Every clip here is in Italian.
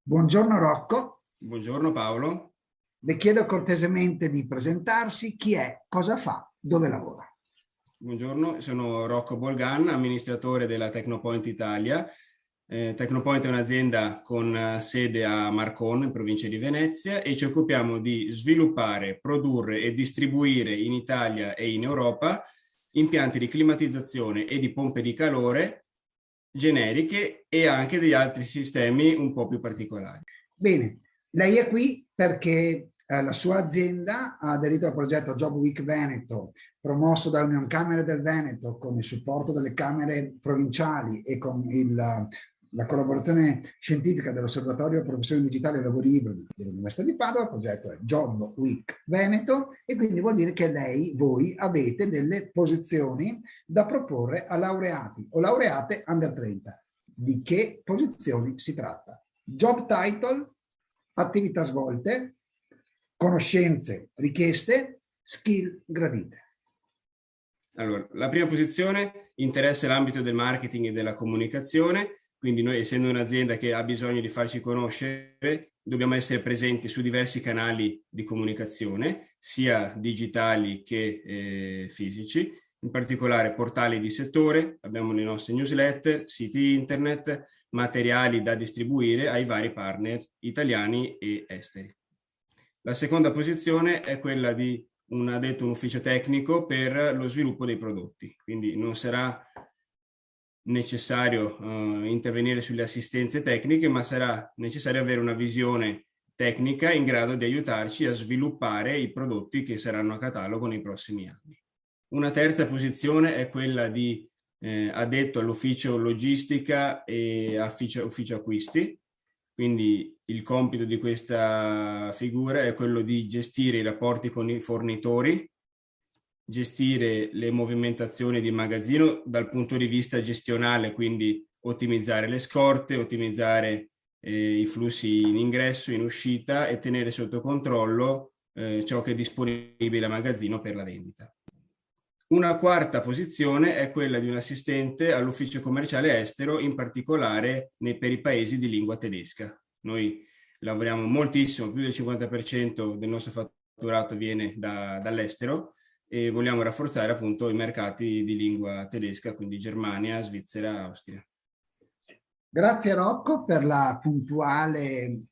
Buongiorno Rocco, Buongiorno Paolo, le chiedo cortesemente di presentarsi, chi è, cosa fa, dove lavora. buongiorno, sono Rocco Bolgan, amministratore della Tecnopoint Italia. Tecnopoint è un'azienda con sede a Marcon, in provincia di Venezia, e ci occupiamo di sviluppare, produrre e distribuire in Italia e in Europa impianti di climatizzazione e di pompe di calore generiche e anche degli altri sistemi un po' più particolari. Bene, lei è qui perché la sua azienda ha aderito al progetto Job Week Veneto, promosso da Union Camere del Veneto con il supporto delle Camere provinciali e con la collaborazione scientifica dell'Osservatorio Professioni Digitali e Lavori Ibridi dell'Università di Padova. Il progetto è Job Week Veneto e quindi vuol dire che voi avete delle posizioni da proporre a laureati o laureate under 30. Di che posizioni si tratta? Job title, attività svolte, conoscenze richieste, skill gradite. Allora, la prima posizione interessa l'ambito del marketing e della comunicazione, quindi noi, essendo un'azienda che ha bisogno di farci conoscere, dobbiamo essere presenti su diversi canali di comunicazione, sia digitali che fisici, in particolare portali di settore, abbiamo le nostre newsletter, siti internet, materiali da distribuire ai vari partner italiani e esteri. La seconda posizione è quella di un addetto un ufficio tecnico per lo sviluppo dei prodotti, quindi non sarà necessario intervenire sulle assistenze tecniche, ma sarà necessario avere una visione tecnica in grado di aiutarci a sviluppare i prodotti che saranno a catalogo nei prossimi anni. Una terza posizione è quella di addetto all'ufficio logistica e ufficio acquisti. Quindi il compito di questa figura è quello di gestire i rapporti con i fornitori, gestire le movimentazioni di magazzino dal punto di vista gestionale, quindi ottimizzare le scorte, ottimizzare i flussi in ingresso, in uscita e tenere sotto controllo ciò che è disponibile a magazzino per la vendita. Una quarta posizione è quella di un assistente all'ufficio commerciale estero, in particolare per i paesi di lingua tedesca. Noi lavoriamo moltissimo, più del 50% del nostro fatturato viene dall'estero e vogliamo rafforzare appunto i mercati di lingua tedesca, quindi Germania, Svizzera, Austria. Grazie Rocco per la puntuale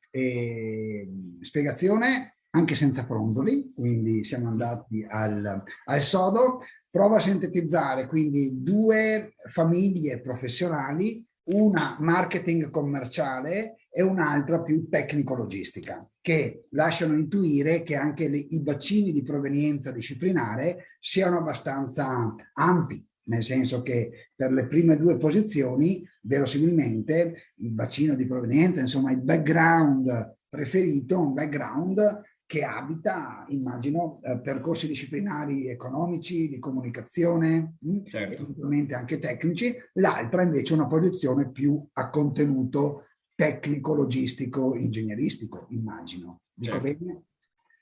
spiegazione, anche senza fronzoli, quindi siamo andati al sodo. Provo a sintetizzare, quindi due famiglie professionali, una marketing commerciale e un'altra più tecnico-logistica, che lasciano intuire che anche i bacini di provenienza disciplinare siano abbastanza ampi, nel senso che per le prime due posizioni, verosimilmente, il bacino di provenienza, insomma il background preferito, un background che abita, immagino, percorsi disciplinari economici, di comunicazione, certo. eventualmente anche tecnici, l'altra invece una posizione più a contenuto tecnico, logistico, ingegneristico, immagino. Dico certo. bene?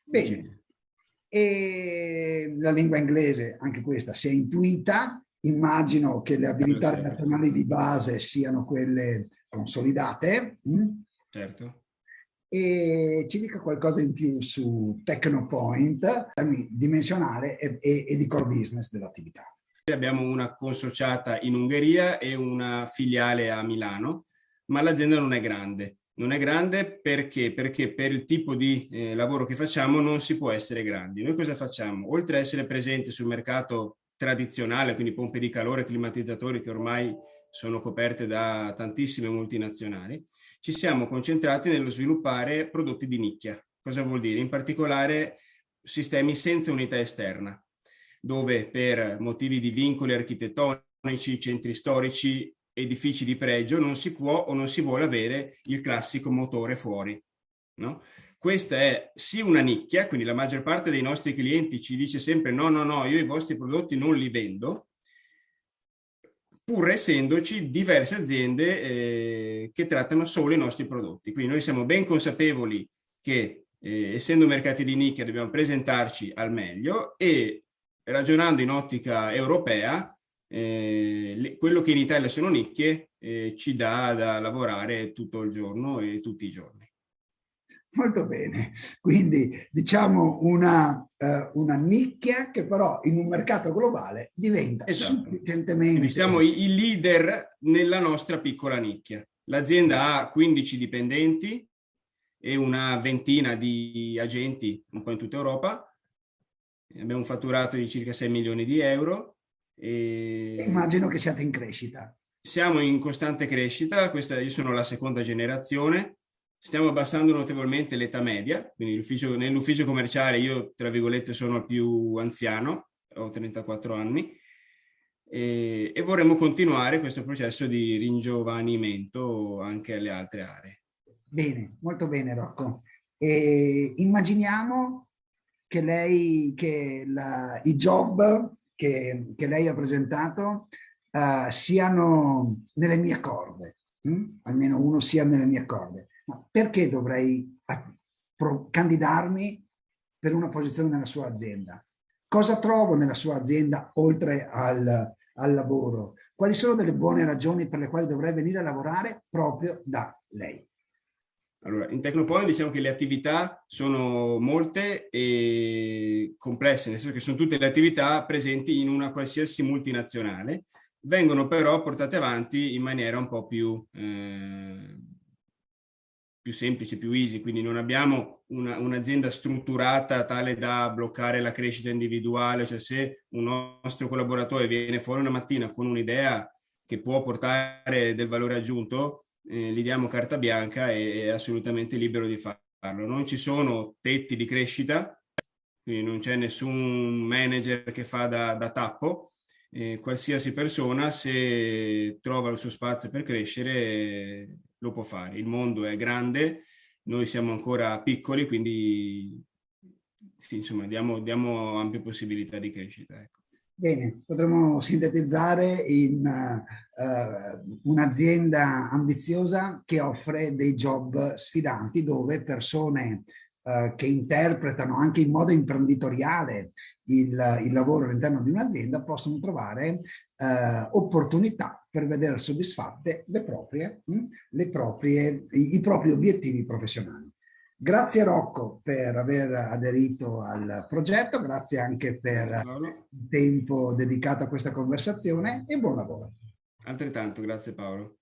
Bene. E la lingua inglese, anche questa, si è intuita. Immagino che le abilità relazionali di base siano quelle consolidate. Certo. E ci dica qualcosa in più su Tecnopoint, dimensionale e di core business dell'attività. Abbiamo una consociata in Ungheria e una filiale a Milano, ma l'azienda non è grande. Non è grande perché per il tipo di lavoro che facciamo non si può essere grandi. Noi cosa facciamo? Oltre ad essere presenti sul mercato tradizionale, quindi pompe di calore, climatizzatori che ormai sono coperte da tantissime multinazionali, ci siamo concentrati nello sviluppare prodotti di nicchia. Cosa vuol dire? In particolare sistemi senza unità esterna, dove per motivi di vincoli architettonici, centri storici, edifici di pregio non si può o non si vuole avere il classico motore fuori, no? Questa è sì una nicchia, quindi la maggior parte dei nostri clienti ci dice sempre no, io i vostri prodotti non li vendo, pur essendoci diverse aziende che trattano solo i nostri prodotti. Quindi noi siamo ben consapevoli che essendo mercati di nicchia dobbiamo presentarci al meglio e ragionando in ottica europea quello che in Italia sono nicchie ci dà da lavorare tutto il giorno e tutti i giorni. Molto bene, quindi diciamo una nicchia che però in un mercato globale diventa Esatto. sufficientemente... Quindi siamo i leader nella nostra piccola nicchia. L'azienda ha 15 dipendenti e una ventina di agenti un po' in tutta Europa. Abbiamo un fatturato di circa 6 milioni di euro. E immagino che siate in crescita. siamo in costante crescita, io sono la seconda generazione, stiamo abbassando notevolmente l'età media, quindi nell'ufficio commerciale io, tra virgolette, sono il più anziano, ho 34 anni, e vorremmo continuare questo processo di ringiovanimento anche alle altre aree. Bene, molto bene Rocco. E immaginiamo che i job che lei ha presentato siano nelle mie corde, almeno uno sia nelle mie corde. Ma perché dovrei candidarmi per una posizione nella sua azienda? Cosa trovo nella sua azienda oltre al lavoro? Quali sono delle buone ragioni per le quali dovrei venire a lavorare proprio da lei? Allora, in Tecnopoint diciamo che le attività sono molte e complesse, nel senso che sono tutte le attività presenti in una qualsiasi multinazionale, vengono però portate avanti in maniera un po' più semplice, più easy, quindi non abbiamo un'azienda strutturata tale da bloccare la crescita individuale, cioè se un nostro collaboratore viene fuori una mattina con un'idea che può portare del valore aggiunto, gli diamo carta bianca e è assolutamente libero di farlo. Non ci sono tetti di crescita, quindi non c'è nessun manager che fa da tappo. Qualsiasi persona, se trova il suo spazio per crescere, lo può fare. Il mondo è grande, noi siamo ancora piccoli, quindi sì, insomma, diamo ampie possibilità di crescita. Ecco. Bene, potremmo sintetizzare in un'azienda ambiziosa che offre dei job sfidanti dove persone che interpretano anche in modo imprenditoriale il lavoro all'interno di un'azienda possono trovare opportunità per vedere soddisfatte i propri obiettivi professionali. Grazie Rocco per aver aderito al progetto, grazie anche per il tempo dedicato a questa conversazione e buon lavoro. Altrettanto, grazie Paolo.